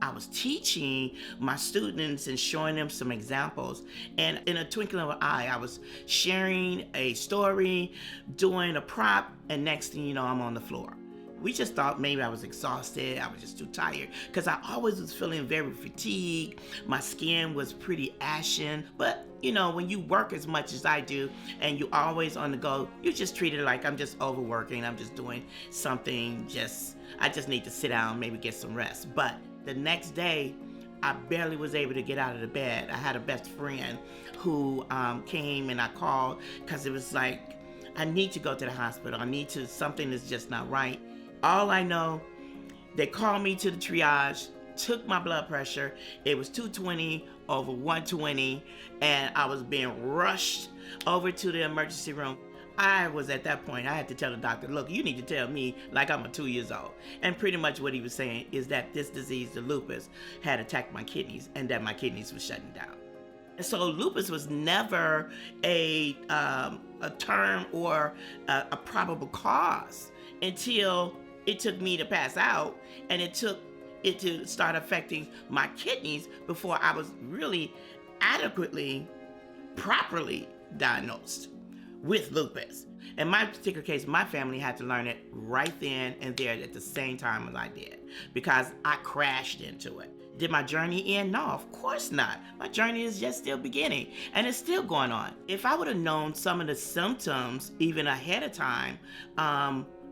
I was teaching my students and showing them some examples. And in a twinkling of an eye, I was sharing a story, doing a prop, and next thing you know, I'm on the floor. We just thought maybe I was exhausted, I was just too tired, because I always was feeling very fatigued. My skin was pretty ashen, but you know, when you work as much as I do and you always on the go, you just treat it like I'm just overworking, I'm just doing something, I just need to sit down, maybe get some rest. But the next day, I barely was able to get out of the bed. I had a best friend who came and I called because it was like, I need to go to the hospital. Something is just not right. All I know, they called me to the triage, took my blood pressure. It was 220 over 120, and I was being rushed over to the emergency room. I was at that point, I had to tell the doctor, look, you need to tell me like I'm 2 years old. And pretty much what he was saying is that this disease, the lupus, had attacked my kidneys and that my kidneys were shutting down. And so lupus was never a term or a probable cause until it took me to pass out, and it took it to start affecting my kidneys before I was really adequately, properly diagnosed with lupus. In my particular case, my family had to learn it right then and there at the same time as I did, because I crashed into it. Did my journey end? No, of course not. My journey is just still beginning, and it's still going on. If I would have known some of the symptoms even ahead of time,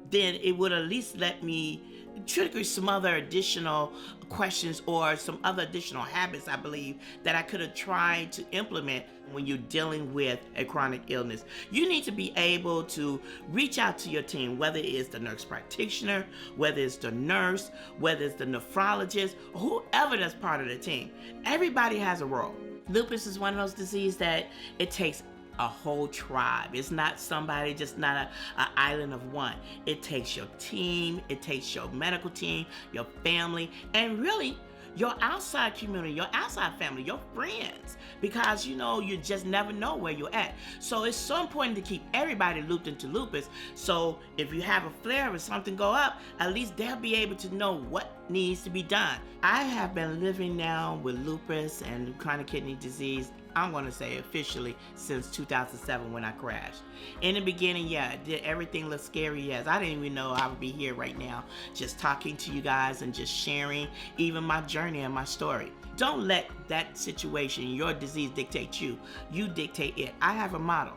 then it would at least let me trigger some other additional questions or some other additional habits, I believe, that I could have tried to implement when you're dealing with a chronic illness. You need to be able to reach out to your team, whether it's the nurse practitioner, whether it's the nurse, whether it's the nephrologist, or whoever that's part of the team. Everybody has a role. Lupus is one of those diseases that it takes a whole tribe. It's not somebody, just not an island of one. It takes your team, it takes your medical team, your family, and really your outside community, your outside family, your friends, because you know, you just never know where you're at. So it's so important to keep everybody looped into lupus. So if you have a flare or something go up, at least they'll be able to know what needs to be done. I have been living now with lupus and chronic kidney disease, I'm going to say officially, since 2007 when I crashed. In the beginning, yeah, did everything look scary? Yes. I didn't even know I would be here right now, just talking to you guys and just sharing even my journey and my story. Don't let that situation, your disease, dictate you. You dictate it. I have a motto.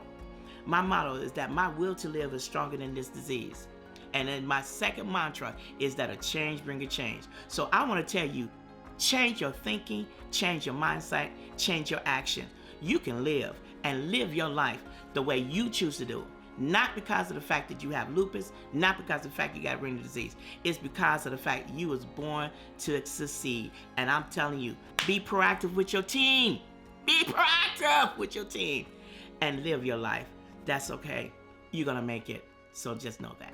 My motto is that my will to live is stronger than this disease. And then my second mantra is that a change brings a change. So I want to tell you, change your thinking, change your mindset, change your action. You can live and live your life the way you choose to do it. Not because of the fact that you have lupus, not because of the fact you got renal disease. It's because of the fact you was born to succeed. And I'm telling you, be proactive with your team. Be proactive with your team and live your life. That's okay. You're gonna make it. So just know that.